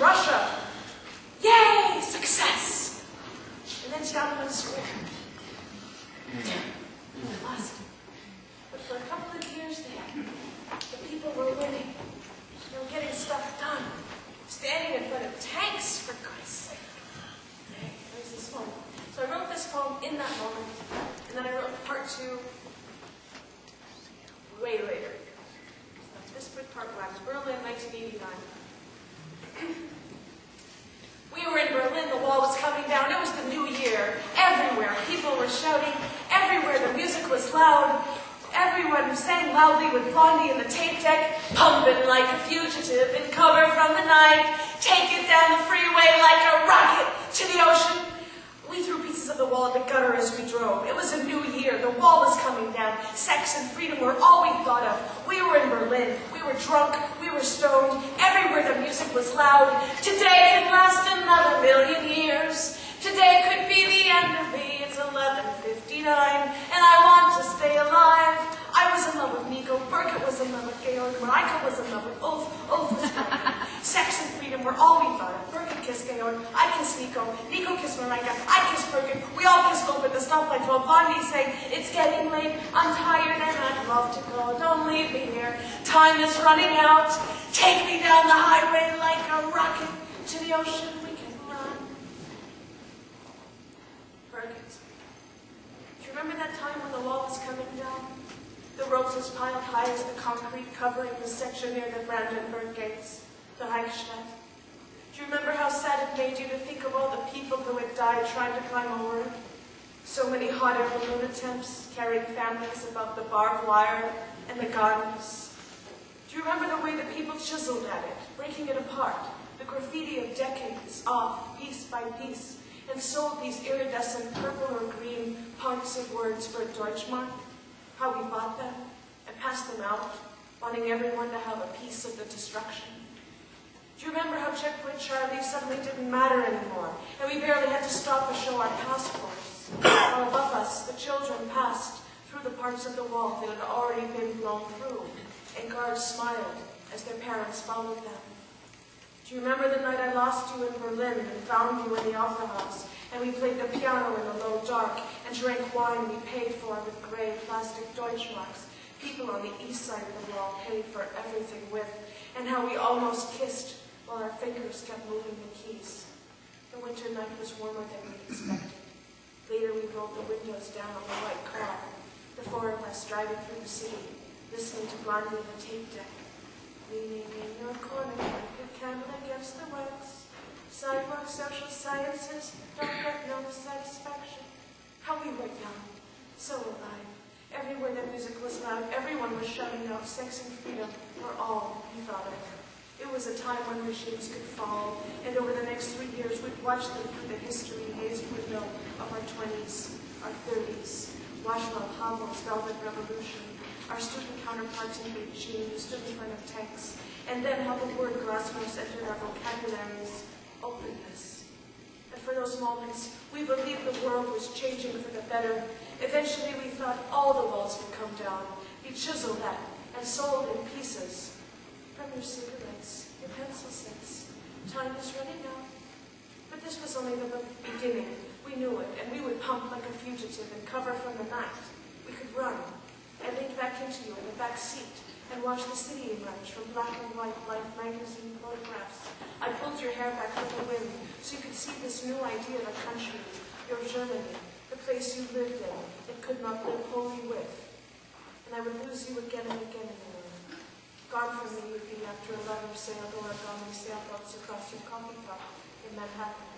Russia. Yay, success! And then Tiananmen Square. We lost. But for a couple of years there, the people were winning. They were getting stuff done. Standing in front of tanks, for Christ's sake. Okay, there's this poem. So I wrote this poem in that moment, and then I wrote part 2 way later. So this was part 1, Berlin, 1989. We were in Berlin, the wall was coming down, it was the new year. Everywhere, people were shouting, everywhere the music was loud. Everyone sang loudly with Blondie in the tape deck, pumping like a fugitive in cover from the night, take it down the freeway like a rocket to the ocean. We threw pieces of the wall at the gutter as we drove. It was a new year, the wall was coming down, sex and freedom were all we thought of. We were in Berlin, we were drunk, we were stoned, everywhere the music was loud. Today could last another million years. Today could be the end of me. It's 11:59, and I want to stay alive. I was in love with Nico, Birgit was in love with Georg, Mareike was in love with Ulf, Ulf was Birgit. Sex and freedom were all we thought of. Birgit kissed Georg, I kissed Nico kissed Mareike, I kissed Birgit. We all kissed Ulf at the stoplight while Blondie sang, it's getting late, I'm tired and I'd love to go, don't leave me here. Time is running out, take me down the highway like a rocket to the ocean we can run. Birgit, do you remember that time when the wall was coming down? The roses piled high as the concrete covering the section near the Brandenburg gates, the Reichsstadt. Do you remember how sad it made you to think of all the people who had died trying to climb over it? So many hot air balloon attempts, carrying families above the barbed wire and the gardens. Do you remember the way the people chiseled at it, breaking it apart, the graffiti of decades off, piece by piece, and sold these iridescent purple or green parts of words for a Deutschmark? How we bought them and passed them out, wanting everyone to have a piece of the destruction. Do you remember how Checkpoint Charlie suddenly didn't matter anymore, and we barely had to stop to show our passports? While above us, the children passed through the parts of the wall that had already been blown through, and guards smiled as their parents followed them. Do you remember the night I lost you in Berlin and found you in the opera house, and we played the piano in the low dark and drank wine we paid for with gray plastic Deutschmarks? People on the east side of the wall paid for everything with, and how we almost kissed while our fingers kept moving the keys. The winter night was warmer than we expected. Later we rolled the windows down on the white car, the 4 of us driving through the city, listening to Blondie in the tape deck. Leaning in your corner like a candle against the wax. Sidewalk social sciences don't get no satisfaction. How we were young, so alive. Everywhere the music was loud, everyone was shouting out sex and freedom were all we thought of. It was a time when regimes could fall, and over the next 3 years we'd watch them through the history-hazed window of our 20s, our 30s. Václav Havel's Velvet Revolution, our student counterparts in Beijing who stood in front of tanks, and then how the word glasnost entered our vocabularies, openness. And for those moments, we believed the world was changing for the better. Eventually, we thought all the walls would come down, be chiseled at, and sold in pieces. From your cigarettes, your pencil sets, time is running out. But this was only the beginning. We knew it, and we would pump like a fugitive and cover from the night. We could run. I leaned back into you in the back seat and watched the city emerge from black and white Life magazine photographs. I pulled your hair back from the wind so you could see this new idea of a country, your Germany, the place you lived in and could not live wholly with. And I would lose you again and again in the wind. Gone from me you'd be after 11 sailed origami sailboats across your coffee cup in Manhattan.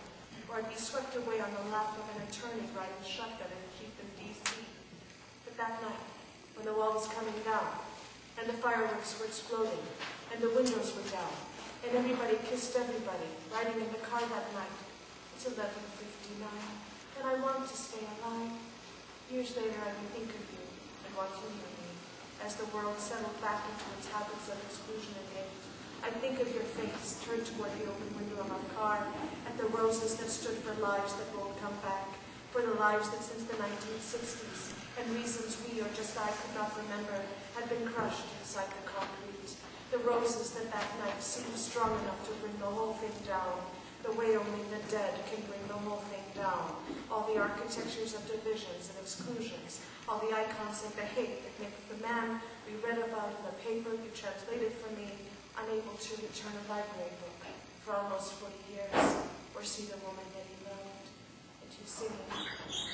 Or I'd be swept away on the lap of an attorney riding shotgun in a jeep in D.C. But that night, when the wall was coming down, and the fireworks were exploding, and the windows were down, and everybody kissed everybody, riding in the car that night. It's 11:59, and I want to stay alive. Years later, I would think of you and want you near me, as the world settled back into its habits of exclusion and hate. I'd think of your face turned toward the open window of our car, at the roses that stood for lives that won't come back, for the lives that since the 1960s, and reasons we or just I could not remember, had been crushed inside the concrete. The roses that night seemed strong enough to bring the whole thing down, the way only the dead can bring the whole thing down. All the architectures of divisions and exclusions, all the icons of the hate that make the man we read about in the paper you translated for me, unable to return a library book for almost 40 years, or see the woman that he loved. And you singing,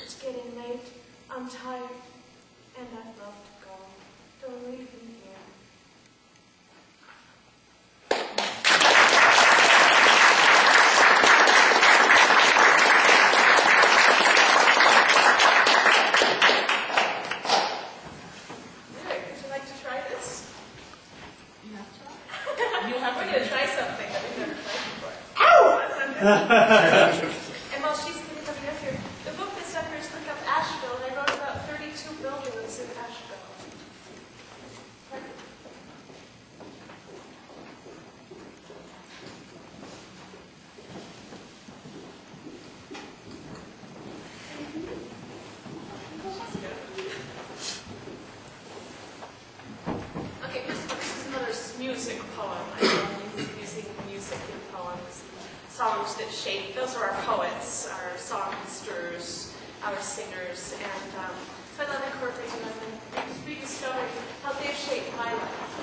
it's getting late, I'm tired, and I'd love to go. Don't leave me here. And while she's coming up here, the book that's up here is Look Up Asheville, and I wrote about 32 buildings in Asheville. Okay, this is another music poem. I love using music in poems. Songs that shape, those are our poets, our songsters, our singers, and so I love incorporating them and just rediscovering how they've shaped my life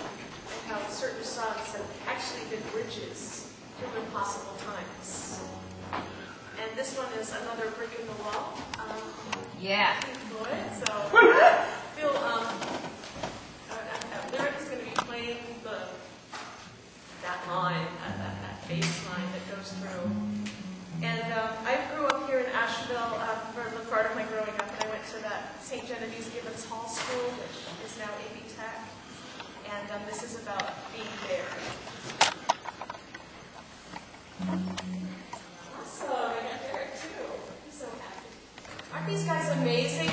and how certain songs have actually been bridges to impossible times. And this one is Another Brick in the Wall. Yeah. Floyd, so I feel lyric is going to be playing that line, that bass line that goes through. And I grew up here in Asheville for the part of my growing up, and I went to that St. Genevieve Gibbons Hall School, which is now AB Tech. And this is about being there. Awesome, I got Derek too. I'm so happy. Aren't these guys amazing?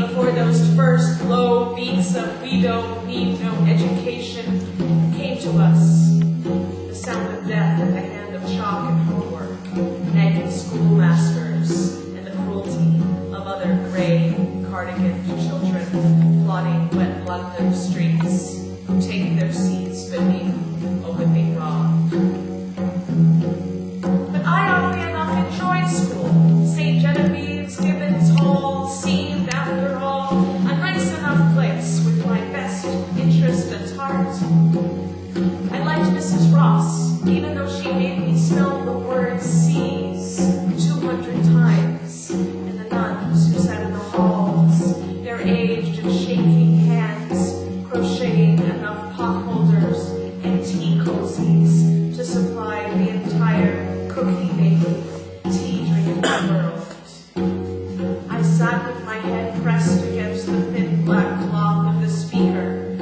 Before those first low beats of we don't need no education came to us, the sound of death at the hand of chalk and homework, nagging schoolmasters, and the cruelty of other gray cardigan children plodding wet London streets who take their seats beneath a whipping rod. But I oddly enough enjoyed school. St. Genevieve's Gibbons Hall seemed, after all, a nice enough place with my best interest at heart. I liked Mrs. Ross, even though she made me smell the word seas 200 times, and the nuns who sat in the halls, their aged and shaking hands, crocheting enough potholders and tea cozies to supply the entire cookie-making, tea-drinking world. I sat with my head pressed against the thin black cloth of the speaker,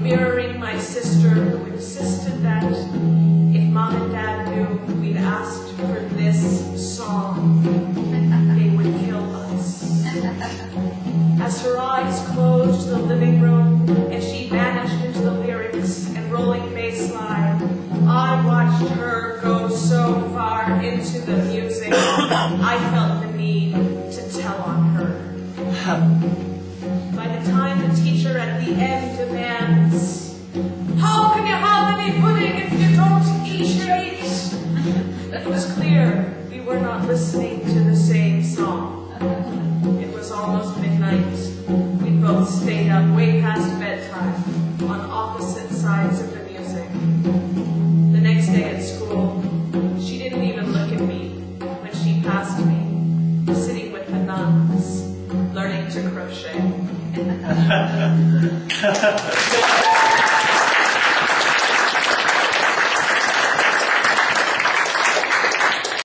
mirroring my sister who insisted that if Mom and Dad knew we'd asked for this song, they would kill us. As her eyes closed the living room and she vanished into the lyrics and rolling bass line, I watched her go so far into the music, I felt the need to tell on her. By the time the teacher at the end demands, how can you have any pudding if you don't eat your meat? It was clear we were not listening to the same song. It was almost midnight. We both stayed up way past bedtime on opposite sides of the music. The next day at school, she didn't even look at me when she passed me, sitting with the nuns, learning to crochet.